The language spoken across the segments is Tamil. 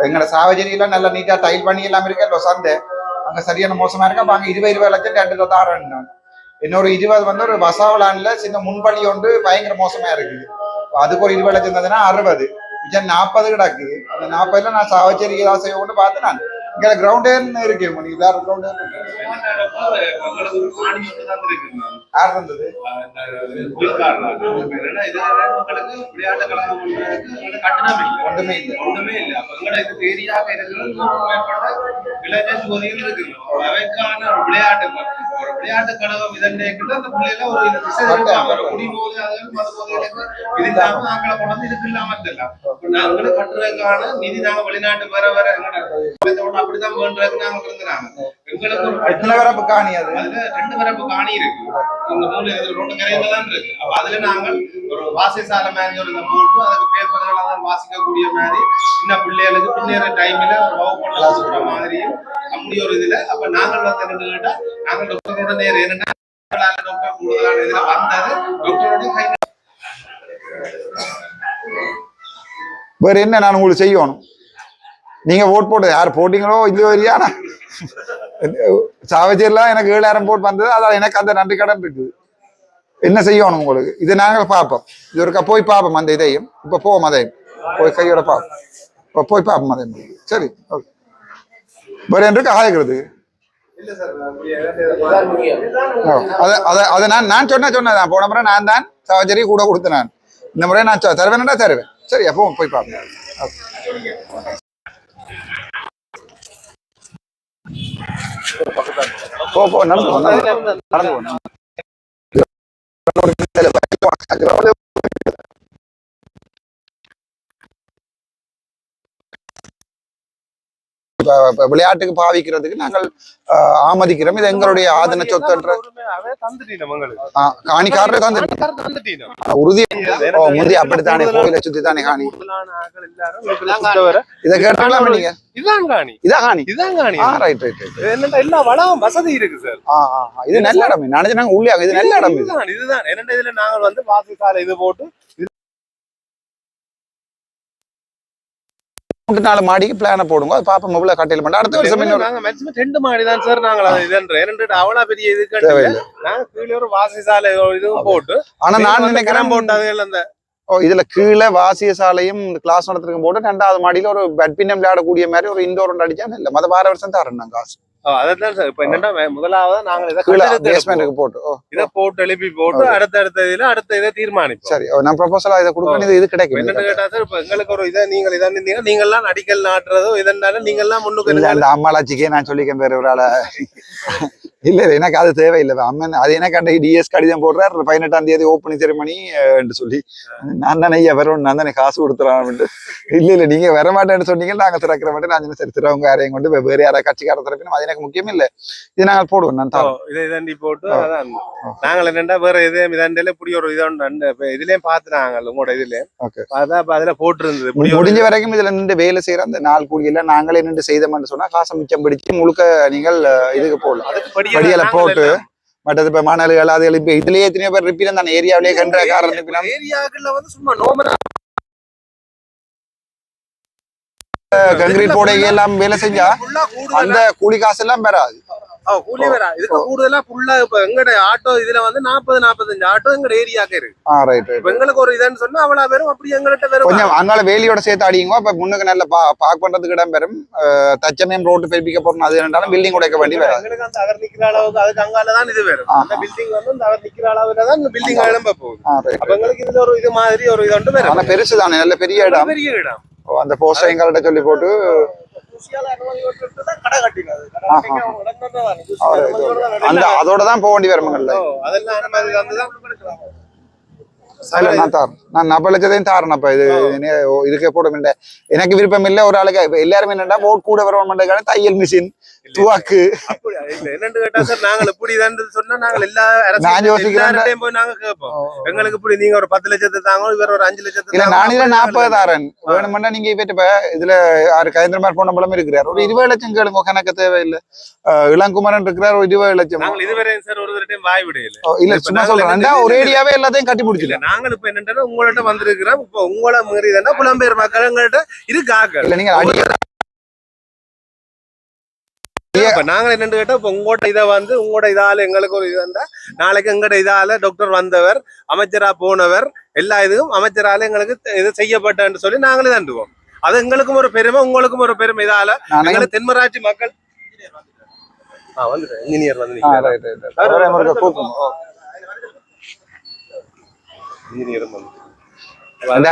எங்களோட சாவச்சேரியில நல்ல நீட்டா டைல் பண்ணி எல்லாம் இருக்க சந்தை அங்க சரியான மோசமா இருக்கா. அப்ப அங்க 20 லட்சம் 2 இன்னொரு 20 வந்து ஒரு வசாவலான்ல சின்ன முன்பள்ளி ஒன்று பயங்கர மோசமா இருக்குது. அதுக்கு ஒரு 20 லட்சம் தந்ததுன்னா 60 மிச்சம் 40 கிடக்கு. அந்த 40ல நான் சாவச்சேரிக்கு ஏதாவது செய்ய கொண்டு பார்த்து நான் இங்க கிரவுண்டே இருக்கு. நீங்க வேற கிரவுண்ட் யார் தந்தது? ஒன்றுமே இல்லை. விளையாட்டு கழகம் இதன் அந்த பிள்ளைல ஒரு இது இல்லாம நாங்களை கொண்டு இதுக்கு இல்லாம நாங்களும் கட்டுறதுக்கான நிதி நாங்க வெளிநாட்டு வர வர அப்படித்தான் வேண்டதுக்கு நாங்க இருந்தாங்க. எங்களுக்கு வரப்பு காணி அது அதுல 2 வரப்பு காணி இருக்கு. இந்த மூணு ரோட்டு கரையில தான் இருக்கு. அப்ப அதுல நாங்கள் ஒரு வாசிசாலை மாதிரி ஒரு போட்டு அதுக்கு பேப்பர்களாக வாசிக்கக்கூடிய மாதிரி சின்ன பிள்ளைகளுக்கு பின்னேற டைம்ல ஒரு வகுப்பு வாசிக்கிற மாதிரியும் அப்படி ஒரு இதுல அப்ப நாங்கள் வந்து என்ன கேட்டா நாங்கள் டாக்டரோட நேரம் என்னன்னா கூடுதலான இதுல வந்தது டாக்டரோட வேற என்ன நான் உங்களுக்கு செய்யணும். நீங்க ஓட் போட்டு யார் போட்டீங்களோ இல்லையோ இல்லையா சாவச்சேரிலாம் எனக்கு 7000 போட் வந்தது. அதான் எனக்கு அந்த நன்றி கடன் இருக்குது. என்ன செய்யணும் உங்களுக்கு இதை நாங்கள் பார்ப்போம். இது ஒருக்கா போய் பார்ப்போம். அந்த இதையும் இப்ப போவோம். அதையும் போய் கையோட பார்ப்போம். இப்ப போய் பார்ப்போம் அதையும். சரி ஓகே. வேற என்று ஆகிறது அதை நான் சொன்னேன். போன முறை நான் தான் சாவச்சேரி கூட கொடுத்தேன். நான் இந்த முறை நான் தருவேன்டா தருவேன். சரி அப்போ போய் பார்ப்போம். போ நடந்து விளையாட்டுக்கு பாவிக்கிறதுக்கு நாங்கள் ஆமதிக்கிறோம். இது எங்களுடைய ஆதன சொத்துன்ற காணிக்காரர் உறுதி முந்தி அப்படித்தானே கோயிலை சுத்தி தானே காணி. இதை கேட்டாலும் நீங்க வசதி இருக்கு சார். இது நல்ல இடம். நினைச்சு உள்ளே இது நல்ல இடம். இதுதான் இதுல நாங்கள் வந்து வாசிசாலை இது போட்டு 4 மாடிக்கு பிளான போடுங்க. அது பாப்பா மொபைல கட்டையில் பண்ண அடுத்த வருஷம் நாங்க மேக்ஸிமம் 2 மாடி தான் சார். நாங்க இதுன்ற அவ்வளவு பெரிய இது நாங்க கீழே ஒரு வாசிசாலை இதுவும் போட்டு ஆனா நான் நினைக்கிறேன் போட்டாங்க அந்த இதுல கீழே வாசிய சாலையும் கிளாஸ் நடத்துறதுக்கு போட்டு 2வது மாடியில ஒரு பேட்மிண்டன் விளையாடக்கூடிய மாதிரி ஒரு இண்டோர் ஒன்று அடிச்சா இல்ல மத வார வருஷம் தரேன் நான் காசு. அதான் சார். இப்ப என்னன்னா முதலாவது நாங்க இதை போட்டு எழுப்பி போட்டு அடுத்த இதை தீர்மானிப்போம். சரி நான் ப்ரொபோசலா இதை கொடுக்கணும். இது கிடைக்கும். என்னன்னு கேட்டா சார் இப்ப எங்களுக்கு ஒரு இதை நீங்கள் இதை இருந்தீங்க நீங்க எல்லாம் அடிக்கல் நாட்டுறதோ இதனால நீங்க எல்லாம் முன்னுக்கு அந்த அம்மாளாச்சிக்கே நான் சொல்லிக்கேன் வேற ஒரு ஆள இல்ல எனக்கு அது தேவையில்லை. அம்மன் அது எனக்கு அந்த டிஎஸ் கடிதம் போடுறாரு 18ஆம் தேதி ஓப்பனிங் செரிமனி என்று சொல்லி நான் தானே ஐயா வரணும் நான் தானே காசு கொடுத்துறான். இல்ல நீங்க வர மாட்டேன்னு சொன்னீங்க நாங்க திறக்கிற மாட்டேன். நான் சரி திறவங்க யாரையும் கொண்டு வேற யாராவது கட்சிக்கார திறக்கணும். அது எனக்கு முக்கியம் இல்ல. இது நாங்கள் போடுவோம். நான் தான் இதை தாண்டி போட்டு அதான் நாங்கள் என்னண்டா வேற இதே இதாண்டில இப்படி ஒரு இதுலயும் பார்த்து நாங்கள் உங்களோட இதுலயும் அதான் அதுல போட்டுருந்தது. முடிஞ்ச வரைக்கும் இதுல நின்று வேலை செய்யற அந்த நாள் கூலியில நாங்களே நின்று செய்தோம்னு சொன்னா காசை மிச்சம் பிடிச்சு முழுக்க நீங்கள் இதுக்கு போடலாம். படியலை போட்டு மற்றது இப்ப மணல்கள் அது எழுப்பி இதுலயே எத்தனையோ பேர் ரிப்பீட் அந்த ஏரியாவிலேயே கண்ட காரணம் ஏரியாக்கள்ல வந்து சும்மா நோமனா கங்கிரீட் போடைக்கு எல்லாம் வேலை செஞ்சா அந்த கூலி காசு எல்லாம் பெறாது. கூலி வரா இதுக்கு கூடுதலா ஃபுல்லா இப்ப எங்கட ஆட்டோ இதுல வந்து 40-45 ஆட்டோ எங்க ஏரியாக்கு இருக்கு. எங்களுக்கு ஒரு இதுன்னு சொன்னா அவ்வளவு பேரும் அப்படி எங்கள்கிட்ட வரும். கொஞ்சம் அங்கால வேலியோட சேர்த்து அடிங்க. இப்ப முன்னுக்கு நல்ல பார்க் பண்றதுக்கு இடம் பெறும். தச்சமயம் ரோட்டு பெருப்பிக்க போறோம். அது என்னட்டாலும் பில்டிங் உடைக்க வேண்டி வரும். எங்களுக்கு அந்த அவர் நிக்கிற அளவுக்கு அதுக்கு அங்காலதான் இது வரும். அந்த பில்டிங் வந்து அந்த அவர் நிக்கிற அளவுல தான் இந்த பில்டிங் எழும்ப போகுது. அப்ப எங்களுக்கு இதுல ஒரு இது மாதிரி ஒரு இது ஒன்று வரும். ஆனா பெருசு தானே நல்ல பெரிய இடம். அந்த போஸ்டர் எங்கள்கிட்ட சொல்லி போட்டு அதோட தான் போக வேண்டி வருமாங்கல்ல. இல்ல நான் தாரேன். நான் 40 லட்சத்தையும் தாரேன். அப்ப இதுக்கு போட முடியல. எனக்கு விருப்பம் இல்லை. ஒரு ஆளுக்கு இப்ப எல்லாருமே என்னன்னா ஓட் கூட வரவன் தையல் மிஷின் துவாக்கு என்னன்னு கேட்டா சார் நாங்கள் இப்படி சொன்னா நாங்கள் எல்லா நான் யோசிக்கிறேன் போய் நாங்க கேட்போம். எங்களுக்கு இப்படி நீங்க ஒரு 10 லட்சத்தை தாங்க, இவர் ஒரு 5 லட்சத்தை இல்ல நான் இதுல 40 தாரேன் வேணுமெண்டா. நீங்க இப்ப இதுல கயந்திரமார் போன பழம் இருக்கிறார். ஒரு 20 லட்சம் கேளுங்க, கணக்கு தேவையில்லை. இளங்குமரன் இருக்கிறார், ஒரு 20 லட்சம். நாங்கள் இதுவரை சார் ஒரு தடவை வாய் விடையில இல்ல சும்மா சொல்றேன். ஒரேடியாவே எல்லாத்தையும் கட்டி முடிச்சுல. நாங்கள் இப்ப என்னன்னா உங்கள்ட்ட வந்திருக்கிறோம். இப்ப உங்களை மீறிதானே புலம்பெயர் மக்கள் எங்கள்கிட்ட இருக்காங்க. இல்ல நீங்க இப்ப நாங்க என்னன்னு கேட்டா இப்ப உங்களோட இதை உங்களோட இதால எங்களுக்கு ஒரு இது வந்தா நாளைக்கு எங்கட இதால டாக்டர் வந்தவர், அமைச்சரா போனவர், எல்லா இதுவும் அமைச்சரால எங்களுக்கு இது செய்யப்பட்டன்னு சொல்லி நாங்களே தண்டுவோம். அது எங்களுக்கும் ஒரு பெருமை, உங்களுக்கும் ஒரு பெருமை. இதால எங்களுக்கு தென்மராட்சி மக்கள் இன்ஜினியர்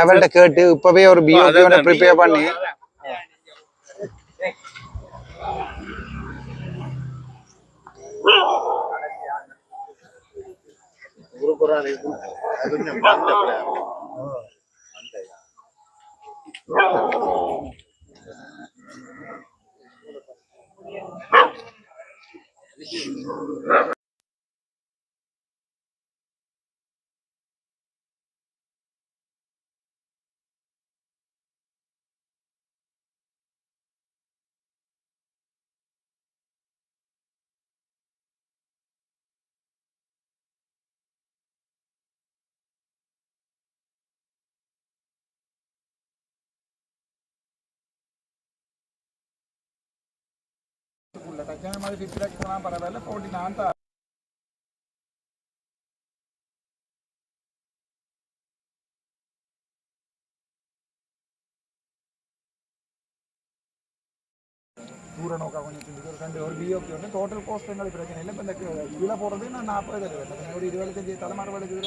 அவர்கிட்ட கேட்டு இப்பவே ஒரு பிஓபி ப்ரிப்பேர் பண்ணி மாதிரி 50 லட்சம் போனா பரவாயில்ல. 49 தான். தூர நோக்கா கொஞ்சம் சிந்திச்சு ஒரு பிஓபி வந்து டோட்டல் காஸ்ட் எங்களுக்கு பிரச்சனை இல்லை. இப்போ இந்த கீழே போடுறது நான் 40 தருவேன். ஒரு 25 தலைமாறு வேலைக்கு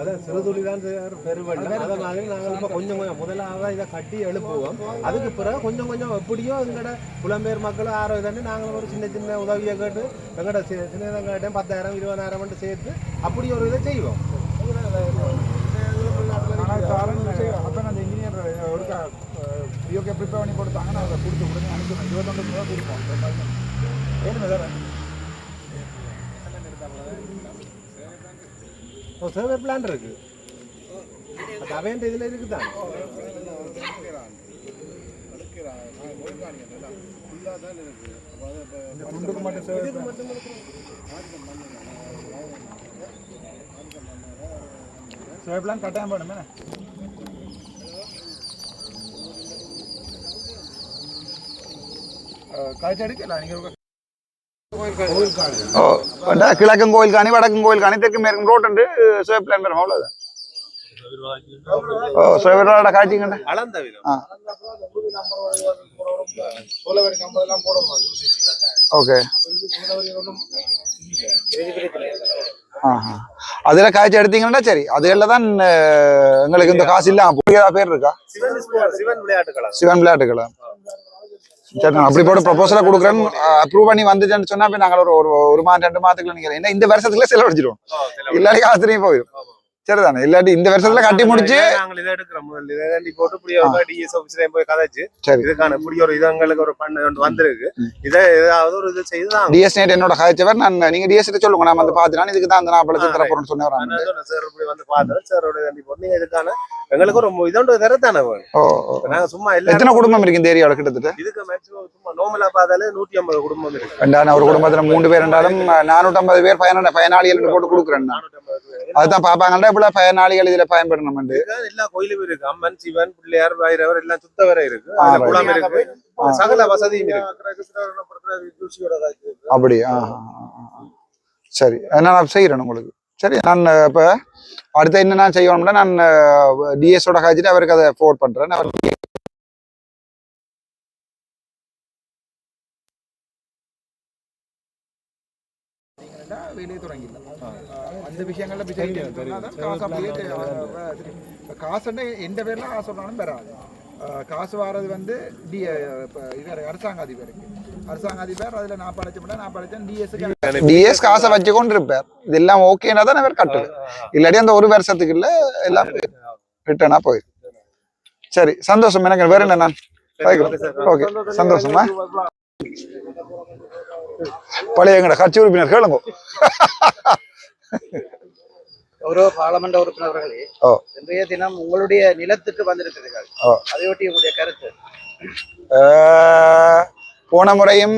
அதான் சிறுதுளி தான் பெருவெள்ளம். அதை மாதிரி நாங்கள் இப்போ கொஞ்சம் கொஞ்சம் முதலாக இதை கட்டி எழுப்புவோம். அதுக்கு பிறகு கொஞ்சம் கொஞ்சம் எப்படியோ எங்களோட புலம்பெயர் மக்கள் ஆரோக்கியம் நாங்கள் ஒரு சின்ன சின்ன உதவியை கேட்டு எங்களோட சின்ன கேட்டேன் 10,000 20,000 சேர்த்து அப்படி ஒரு இதை செய்வோம். அப்போ அந்த இன்ஜினியர் ஒரு பிஓகே ப்ரிப்பேர் பண்ணி கொடுத்தாங்க. நான் அதை கொடுத்து கொடுங்க அனுப்பி 21 ரூபா கொடுப்போம். ஏன்னு வேறு சேவை பிளான் இருக்கு. அது அவன் இதில் இருக்குதான். துண்டுக்கு மட்டும் சேவை பிளான் கட்டாயம் பண்ணுமே. கிழக்கும் கோயில் காணி, வடக்கும் கோயில் காணி, தெற்கு மேற்கும் ரோட் உண்டு. சேவ் பிளான் பெறும். அவ்வளவுதான். சேவரோட காட்சிங்க ஓகே. அதுல காய்ச்சி எடுத்தீங்கன்னா சரி. அதுல தான் எங்களுக்கு இந்த காசு இல்ல. பேர் இருக்கா சிவன் விளையாட்டுக்களம். சரி, நான் அப்படி போட்டு ப்ரொபோசலா கொடுக்குறேன். அப்ரூவ் பண்ணி வந்துச்சுன்னு சொன்னா நாங்கள் ஒரு மாதம் 2 மாதத்துக்குள்ள நினைக்கிறேன். என்ன இந்த வருஷத்துல செலவழிச்சிடுவோம். இல்லாட்டி காசுலையும் போயிடும். சரிதானே? இல்லாட்டி இந்த வருஷத்துல கட்டி முடிச்சு நாங்கள் இதை எடுக்கிறோம். போட்டு இப்படி டிஎஸ் ஆபீஸ்ல போய் கதைச்சு இதுக்கான இப்படி ஒரு இது எங்களுக்கு ஒரு பண்ண வந்திருக்கு. இதை ஏதாவது ஒரு இது செய்துதான் டிஎஸ் நேட் என்னோட காய்ச்சவர். நான் நீங்க டிஎஸ் சொல்லுங்க, நான் வந்து பாத்துனா இதுக்கு தான் அந்த 40 லட்சம் தர போறேன்னு சொன்னேன். சார் இப்படி வந்து பார்த்தேன். சாரோட போட்டு நீங்க இதுக்கான எங்களுக்கு ஒரு இதோட தரத்தானே நாங்க சும்மா எத்தனை குடும்பம் இருக்கு இந்த ஏரியாவில்? கிட்டத்தட்ட இதுக்கு மேக்ஸிமம் சும்மா நோமலா பார்த்தாலே 150 குடும்பம் இருக்கு. ஒரு குடும்பத்துல 3 பேர் இருந்தாலும் 450 பேர் பயனாளிகள் போட்டு கொடுக்குறேன். அதுதான் பாப்பாங்கள்டா இவ்வளவு பயனாளிகள் இதுல பயன்படணும். எல்லா கோயிலும் இருக்கு. அம்மன், சிவன், பிள்ளையார், பைரவர் எல்லாம் சுத்தவரை இருக்கு. குளம் இருக்கு. சகல வசதியும் இருக்கு. அப்படி சரி, நான் செய்யறேன் உங்களுக்கு. சரி, நான் இப்ப அடுத்த என்ன நான் செய்யணும்னா நான் டிஎஸோட காய்ச்சிட்டு அவருக்கு அதை ஃபோர்வர்ட் பண்றேன். வேலையை தொடங்கிடலாம். அந்த விஷயங்கள்ல காசு எந்த பேர்ல காசு சொன்னாலும் பெறாது. காசு வாரது வந்து அரசாங்க அதிபருக்கு. அரசாங்க அதிபர் அதுல 40 லட்சம் 40 லட்சம் டிஎஸ் டிஎஸ் காசை வச்சு கொண்டு இருப்பார். இதெல்லாம் ஓகேனா தான் அவர் கட்டுவார். இல்லாட்டி அந்த ஒரு வருஷத்துக்கு இல்ல எல்லாம் ரிட்டர்னா போயிடும். சரி, சந்தோஷம். எனக்கு வேற என்ன நான் ஓகே, சந்தோஷமா. பழைய எங்கட கட்சி உறுப்பினர் கேளுங்க. ஒரு பாராளுமன்ற உறுப்பினர்களே, இன்றைய தினம் உங்களுடைய நிலத்துக்கு வந்திருக்கிறீர்கள், அதையொட்டி உங்களுடைய கருத்து? போன முறையும்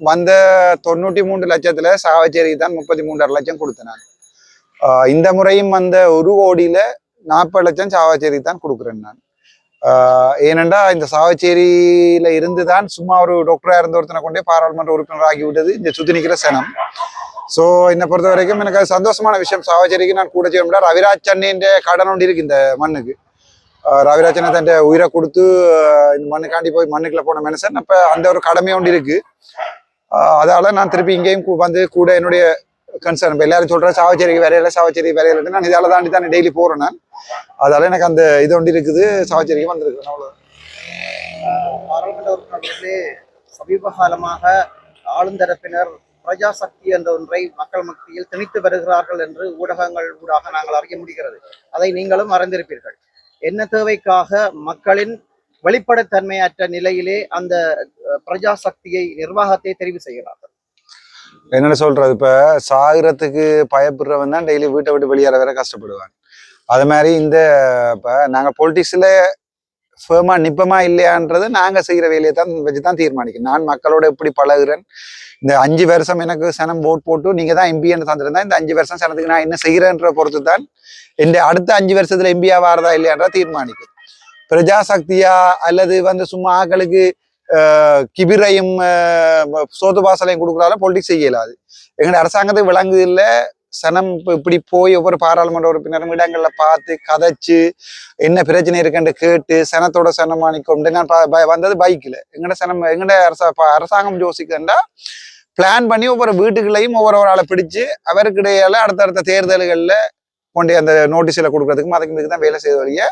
வந்த 93 லட்சத்துல சாவச்சேரிக்கு தான் 33.5 லட்சம் கொடுத்தேன் நான். இந்த முறையும் வந்த 1 கோடியில 40 லட்சம் சாவச்சேரிக்கு தான் கொடுக்குறேன் நான். ஏனென்றா இந்த சாவச்சேரியில இருந்துதான் சும்மா ஒரு டாக்டரா இருந்த ஒருத்தனை கொண்டே பாராளுமன்ற உறுப்பினர் ஆகி விட்டது இந்த சுத்தி நிக்கிற சனம். ஸோ என்னை பொறுத்த வரைக்கும் எனக்கு அது சந்தோஷமான விஷயம். சாவச்சேரிக்கு நான் கூட செய்ய முடியாது. ரவிராஜ் சன்னின் கடன் ஒன்று இருக்கு இந்த மண்ணுக்கு. ரவிராஜ் சன்னை தன் உயிரை கொடுத்து இந்த மண்ணுக்காண்டி போய் மண்ணுக்குள்ள போன மனுஷன். அப்ப அந்த ஒரு கடமை ஒன்று இருக்கு. அதால நான் திருப்பி இங்கேயும் வந்து கூட என்னுடைய கன்சர்ன். இப்போ எல்லாரும் சொல்ற சாவச்சேரிக்கு வேலையில சாவச்சேரி வேலையில நான் இதால தாண்டி தான் டெய்லி போறேன் நான். அதால எனக்கு அந்த இது ஒன்று இருக்குது. சாவச்சேரிக்கு வந்திருக்கிறேன். அவ்வளோ. பாராளுமன்ற உறுப்பினர்களே, சமீப காலமாக ஆளுந்தரப்பினர் பிரஜாசக்தி என்ற ஒன்றை மக்கள் மத்தியில் திணித்து வருகிறார்கள் என்று ஊடகங்கள் ஊடாக நாங்கள் அறிய முடிகிறது. அதை நீங்களும் அறிந்திருப்பீர்கள். என்ன தேவைக்காக மக்களின் வெளிப்படைத்தன்மையற்ற நிலையிலே அந்த பிரஜாசக்தியை நிர்வாகத்தை தெரிவு செய்கிறார்கள்? என்னென்ன சொல்றது, இப்ப சாகுறதுக்கு பயப்படுறவன் தான் டெய்லி வீட்டை விட்டு வெளியேற வேற கஷ்டப்படுவாங்க. அது மாதிரி இந்த இப்ப நாங்க பொலிட்டிக்ஸ்ல ஃபேமா நிப்பமா இல்லையான்றது நாங்க செய்யற வேலையை தான் வச்சுதான் தீர்மானிக்கும். நான் மக்களோட எப்படி பழகுறேன், இந்த 5 வருஷம் எனக்கு சனம் ஓட் போட்டு நீங்க தான் எம்பின்னு தந்துருந்தா இந்த 5 வருஷம் சனத்துக்கு நான் என்ன செய்யறேன்ற பொறுத்து தான் இந்த அடுத்த 5 வருஷத்துல எம்பியா வாரதா இல்லையான்றா தீர்மானிக்கும். பிரஜாசக்தியா அல்லது வந்து சும்மா ஆக்களுக்கு கிபிரையும் சோத்து வாசலையும் கொடுக்குறாலும் பொலிட்டிக்ஸ் செய்யலாது. எங்களுடைய அரசாங்கத்துக்கு விளங்கு இல்லை. சனம் இப்படி போய் ஒவ்வொரு பாராளுமன்ற உறுப்பினரும் இடங்கள்ல பார்த்து கதைச்சு என்ன பிரச்சனை இருக்குன்னு கேட்டு சனத்தோட சனமானிக்கொண்டு நான் வந்தது பைக்கில். எங்கட அரசாங்கம் யோசிக்கண்டா பிளான் பண்ணி ஒவ்வொரு வீட்டுகளையும் ஒவ்வொரு ஆளை பிடிச்சு அவருக்கிடையால அடுத்தடுத்த தேர்தல்கள்ல கொண்டு அந்த நோட்டீஸ்ல கொடுக்கறதுக்கும் அதுக்கு தான் வேலை செய்த வழிய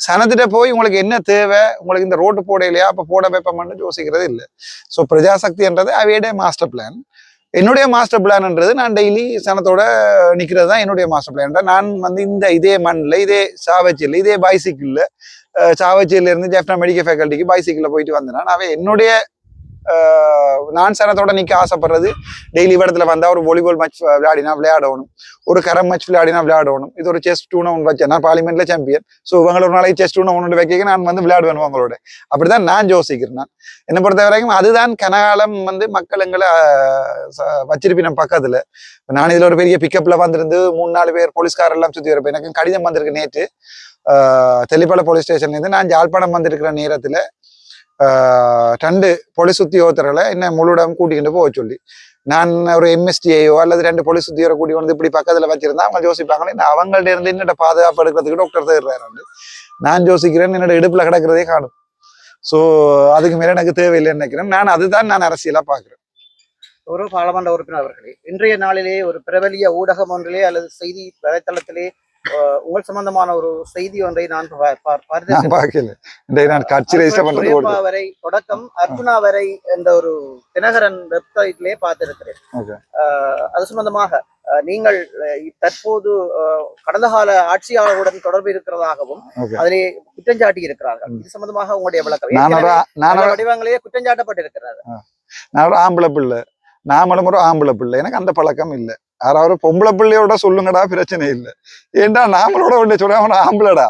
சனத்திட்ட போய் உங்களுக்கு என்ன தேவை, உங்களுக்கு இந்த ரோட்டு போடையிலையா அப்ப போட வைப்போம்னு யோசிக்கிறது இல்லை. ஸோ பிரஜாசக்தின்றது அவையோட மாஸ்டர் பிளான். என்னுடைய மாஸ்டர் பிளான்ன்றது நான் டெய்லி சனத்தோட நிக்கிறது தான் என்னுடைய மாஸ்டர் பிளான். நான் வந்து இதே மண்ணில் இதே சாவச்சேரியில் இதே பைசிக்கிளில் சாவச்சேரியில இருந்து ஜெஃப்னா மெடிக்கல் ஃபேக்கல்ட்டிக்கு பைசிக்கிளில் போயிட்டு வந்தேன். அவை என்னுடைய நான் சனத்தோட நிக்க ஆசைப்படுறது டெய்லி இடத்துல வந்தா ஒரு வாலிபால் மேட்ச் விளையாடினா விளையாடணும், ஒரு கரம் மேட்ச் விளையாடினா விளையாடணும். இது ஒரு செஸ் டூர்னமெண்ட் வச்சேன். நான் பார்லிமெண்ட்ல சாம்பியன். ஸோ இவங்க ஒரு நாளைக்கு செஸ் டூர்னமெண்ட் வைக்க நான் வந்து விளையாடுவேன் அவங்களோட. அப்படிதான் நான் யோசிக்கிறேன். நான் என்னை பொறுத்த வரைக்கும் அதுதான் கனகாலம் வந்து மக்கள் எங்களை வச்சிருப்பின பக்கத்துல. நான் இதுல ஒரு பெரிய பிக்கப்ல வந்திருந்து 3-4 பேர் போலீஸ்கார் எல்லாம் சுத்தி வரப்ப எனக்கு கடிதம் வந்திருக்கு நேற்று. தெளிப்பாள போலீஸ் ஸ்டேஷன்ல இருந்து நான் யாழ்ப்பாணம் வந்திருக்கிற நேரத்துல 2 போலீஸ் உத்தியோகத்தர்களை என்ன முழுடம் கூட்டிக்கிட்டு போக சொல்லி நான் ஒரு எம்எஸ்டியோ அல்லது 2 போலீஸ் உத்தியோக கூட்டி வந்து இப்படி பக்கத்துல வச்சிருந்தா அவங்க யோசிப்பாங்களே அவங்கள்ட்ட இருந்து என்னோட பாதுகாப்பு எடுக்கிறதுக்கு டாக்டர் தேடுறாரு. நான் யோசிக்கிறேன் என்னோட இடுப்புல கிடக்கிறதே காணும். ஸோ அதுக்கு மேல எனக்கு தேவையில்லைன்னு நினைக்கிறேன். நான் அதுதான் நான் அரசியலா பாக்குறேன். ஒரு பாராளுமன்ற உறுப்பினர் அவர்களே, இன்றைய நாளிலே ஒரு பிரபலிய ஊடகம் ஒன்றிலே அல்லது செய்தி வலைத்தளத்திலே உங்கள் சம்பந்தமான ஒரு செய்தி ஒன்றை நான் வரை தொடக்கம் அர்ஜுனா வரை என்ற ஒரு தினகரன் வெப்சைட்லேயே பார்த்திருக்கிறேன். அது சம்பந்தமாக நீங்கள் தற்போது கடந்த கால ஆட்சியாளர்களுடன் தொடர்பு இருக்கிறதாகவும் அதிலே குற்றஞ்சாட்டி இருக்கிறார்கள். இது சம்பந்தமாக உங்களுடைய விளக்கம்? வடிவங்களே குற்றஞ்சாட்டப்பட்டிருக்கிறார். நான் ஆம்பளை பிள்ளை, நாமளும் ஒரு ஆம்பளை பிள்ளை. எனக்கு அந்த பழக்கம் இல்லை. யாராவது பொம்பளை பிள்ளையோட சொல்லுங்கடா, பிரச்சனை இல்லை. ஏன்டா நாமளோட ஒன்று சொல்ல அவன ஆம்பளடா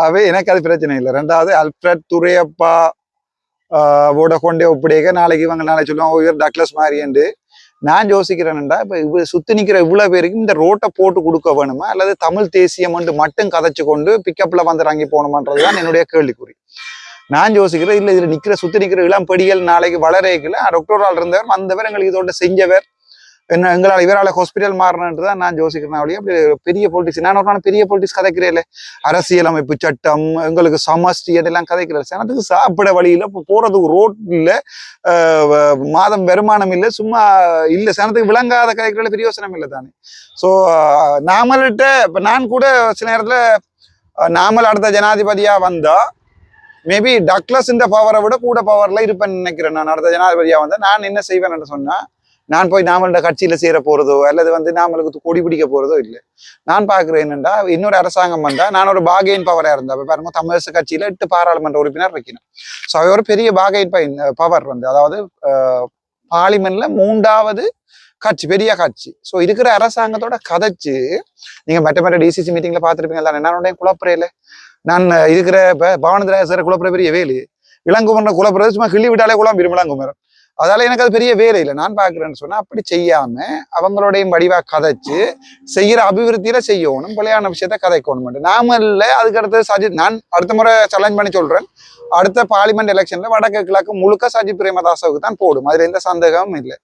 ஆவே எனக்கு அது பிரச்சனை இல்லை. 2வது அல்ஃபிரட் துரையப்பா ஓட கொண்டே ஒப்படைக்க நாளைக்கு இவங்க நாளைக்கு சொல்லுவாங்க உயர் டக்ளஸ் மாதிரியண்டு. நான் யோசிக்கிறேன்டா இப்ப சுத்தி நிக்கிற இவ்வளவு பேருக்கு இந்த ரோட்டை போட்டு கொடுக்க வேணுமா அல்லது தமிழ் தேசியம் மட்டும் கதைச்சு கொண்டு பிக்கப்ல வந்து இறங்கி போகணுமான்றதுதான் என்னுடைய கேள்விக்குறி. நான் யோசிக்கிறேன் இல்ல இதுல சுத்தி நிக்கிற இளம் படிகள் நாளைக்கு வளரேக்கல டாக்டரால் இருந்தவர் வந்தவர் எங்களுக்கு இதோட செஞ்சவர் என்ன எங்களால் இவரால் ஹாஸ்பிட்டல் மாறணுன்ட்டு தான் நான் யோசிக்கிறேன். அப்படியே அப்படி பெரிய பொலிட்டிக்ஸ் நான் ஒரு பெரிய பொலிட்டிக்ஸ் கதைக்கிறேன். அரசியலமைப்பு சட்டம் எங்களுக்கு சமஷ்டி எல்லாம் கதைக்கிறேன். சனத்துக்கு சாப்பிட வழியில போறதுக்கு ரோட் இல்லை, மாதம் வருமானம் இல்லை, சும்மா இல்லை, சனத்துக்கு விளங்காத கதைக்கிறதுல பிரயோசனம் இல்லை தானே. ஸோ நாமள்கிட்ட இப்ப நான் கூட சில நேரத்துல நாமல் அடுத்த ஜனாதிபதியா வந்தா மேபி டக்ளஸ் இந்த பவரை விட கூட பவர்ல இருப்பேன்னு நினைக்கிறேன். நான் அடுத்த ஜனாதிபதியா வந்து நான் என்ன செய்வேன்னு சொன்னா, நான் போய் நாமளோட கட்சியில சேர போறதோ அல்லது வந்து நாமளுக்கு கொடி பிடிக்க போறதோ இல்லை. நான் பாக்குறேன் என்னண்டா, இன்னொரு அரசாங்கம் வந்தா நான் ஒரு பாகெயின் பவரா இருந்தா பாருங்க, தமிழரசு கட்சியில 8 பாராளுமன்ற உறுப்பினர் வைக்கணும். ஸோ அவை ஒரு பெரிய பாகெயின் பவர் வந்து, அதாவது பார்லிமெண்ட்ல 3வது கட்சி, பெரிய கட்சி. ஸோ இருக்கிற அரசாங்கத்தோட கதைச்சு நீங்க மற்ற டிசிசி மீட்டிங்ல பாத்துருப்பீங்க தானே, நான் குழப்பறையில நான் இருக்கிற பவானந்திராசர குழப்பற பெரிய வேலு, இளங்குமரன் குழப்பறது சும்மா கிள்ளி விட்டாலே குழம்பு இளங்குமரன். அதால எனக்கு அது பெரிய வேலை இல்லை. நான் பாக்குறேன்னு சொன்னா அப்படி செய்யாம அவங்களோடையும் வடிவா கதைச்சு செய்யற அபிவிருத்தியில செய்யணும், பிள்ளையான விஷயத்த கதைக்கணும். நாம இல்லை அதுக்கு அடுத்து நான் அடுத்த முறை சேலஞ்ச் பண்ணி சொல்றேன், அடுத்த பார்லிமெண்ட் எலெக்ஷன்ல வடக்கு கிழக்கு முழுக்க சஜித் பிரேமதாசவுக்கு தான் போடும், அதுல எந்த சந்தேகமும் இல்லை.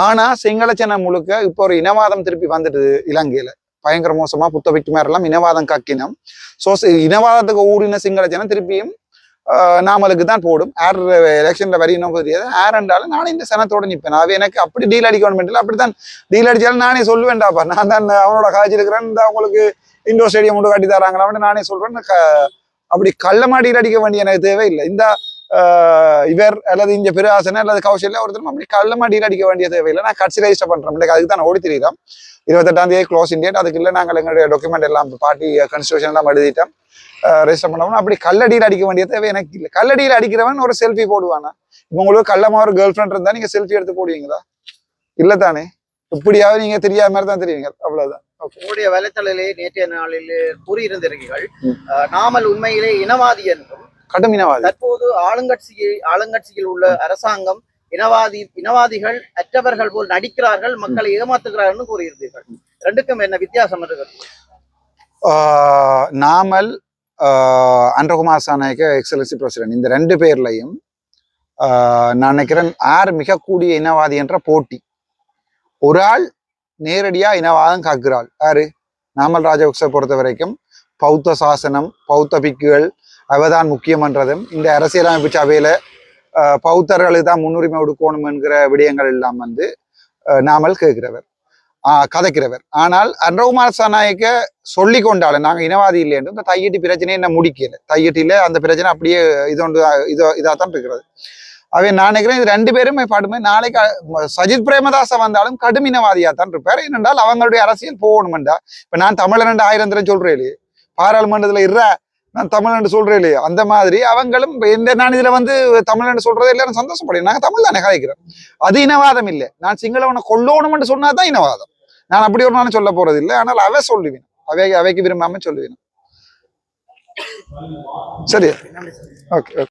ஆனா சிங்களச்சன முழுக்க இப்போ ஒரு இனவாதம் திருப்பி வந்துட்டு இலங்கையில பயங்கர மோசமா புத்தபிக்கு மேரெல்லாம் இனவாதம் கக்கினம். ஸோ இனவாதத்துக்கு ஊறின சிங்களச்சனம் திருப்பியும் நாமளுக்கு தான் போடும். யார் எலெக்ஷன்ல வரையணும் தெரியாது, யார் என்றாலும் நானே இந்த சனத்தோட நிற்பேன். அது எனக்கு அப்படி டீல் அடிக்கணும் இல்லை, அப்படித்தான் டீல் அடிச்சாலும் நானே சொல்லுவேன்டாப்பா, நான் தான் அவனோட காய்ச்சி இருக்கிறேன், இந்த அவங்களுக்கு இண்டோர் ஸ்டேடியம் மட்டும் கட்டி தராங்களான்னு நானே சொல்றேன். அப்படி கள்ளமாடியில் அடிக்க வேண்டிய எனக்கு தேவையில்லை. இந்த இவர் அல்லது இங்க பெருஆசனை அல்லது கௌசல்யா ஒருத்தரும் அப்படி கள்ளமாடியில் அடிக்க வேண்டிய தேவையில்லை. நான் கட்சி ரெஜிஸ்டர் பண்றேன், அதுக்கு தான் ஓடி தெரியுதான். 28ஆம் தேதி க்ளோசிங் டேட். அதுக்கு இல்லை நாங்கள் எங்களுடைய டாக்குமெண்ட் எல்லாம் பார்ட்டி கான்ஸ்டியூஷன் எல்லாம் எழுதிட்டோம், ரெஜிஸ்டர் பண்ணணும். அப்படி கல்லடியில் அடிக்க வேண்டிய தேவை எனக்கு இல்லை. கல்லடியில் அடிக்கிறவன் ஒரு செல்ஃபி போடுவானா? இப்போ உங்களுக்கு கள்ளமா ஒரு கேர்ள் ஃப்ரெண்ட் இருந்தா நீங்க செல்ஃபி எடுத்து போடுவீங்களா? இல்லை தானே, இப்படியாவது நீங்க தெரியாத மாதிரி தான் தெரியுங்க, அவ்வளவுதான். உங்களுடைய வலைத்தளிலே நேற்றைய நாளில் கூறியிருந்திருக்கீர்கள், நாமல் உண்மையிலே இனவாதி என்றும் கடும் இனவாதி. தற்போது ஆளுங்கட்சியில் உள்ள அரசாங்கம் இனவாதிகள் அற்றவர்கள் போல் நடிக்கிறார்கள், மக்களை ஏமாத்துகிறார்கள் கூறியிருந்தீர்கள். ரெண்டுக்கும் என்ன வித்தியாசம் இருக்கிறது? நாமல் அன்றகுமார் சாநாயக்க எக்ஸலன்சி பிரசிடென்ட், இந்த 2 பேர்லையும் நான் நினைக்கிறேன் யார் மிக கூடிய இனவாதி என்ற போட்டி. ஒரு ஆள் நேரடியா இனவாதம் காக்குறாள், யாரு? நாமல் ராஜபக்ச பொறுத்த வரைக்கும் பௌத்த சாசனம், பௌத்த பிக்குகள் அவதான் முக்கியமன்றதும், இந்த அரசியலமைப்பு சபையில பௌத்தர்களுக்கு தான் முன்னுரிமை கொடுக்கணும் என்கிற விடயங்கள் எல்லாம் வந்து நாமல் கேட்கிறவர், கதைக்கிறவர். ஆனால் அன்றகுமார் சாநாயக்க சொல்லி கொண்டாலும் நாங்கள் இனவாதி இல்லை என்று இந்த தையீட்டு பிரச்சனையை என்ன முடிக்கல. தையீட்டில அந்த பிரச்சனை அப்படியே இதாத்தான் இருக்கிறது. அவை நான் நினைக்கிறேன் இது 2 பேருமே பாடுமே நாளைக்கு சஜித் பிரேமதாச வந்தாலும் கடும் இனவாதியா தான் இருப்பார். ஏனென்றால் அவங்களுடைய அரசியல் போகணுமெண்டா, இப்ப நான் தமிழன் 1000 சொல்றேன் இல்லையே, பாராளுமன்றத்துல நான் தமிழ் சொல்றேன் இல்லையே, அந்த மாதிரி அவங்களும் நான் இதுல வந்து தமிழ் சொல்றதே எல்லாரும் சந்தோஷப்படுறேன். நாங்க தமிழ் தானே கதைக்கிறோம், அது இனவாதம் இல்லை. நான் சிங்களவனை கொல்லணும்னு சொன்னாதான் இனவாதம். நான் அப்படி ஒரு நாளும் சொல்ல போறது இல்லை. ஆனால் சொல்லுவேன், அவைக்கு விரும்பாம சொல்லுவேன். சரி, ஓகே.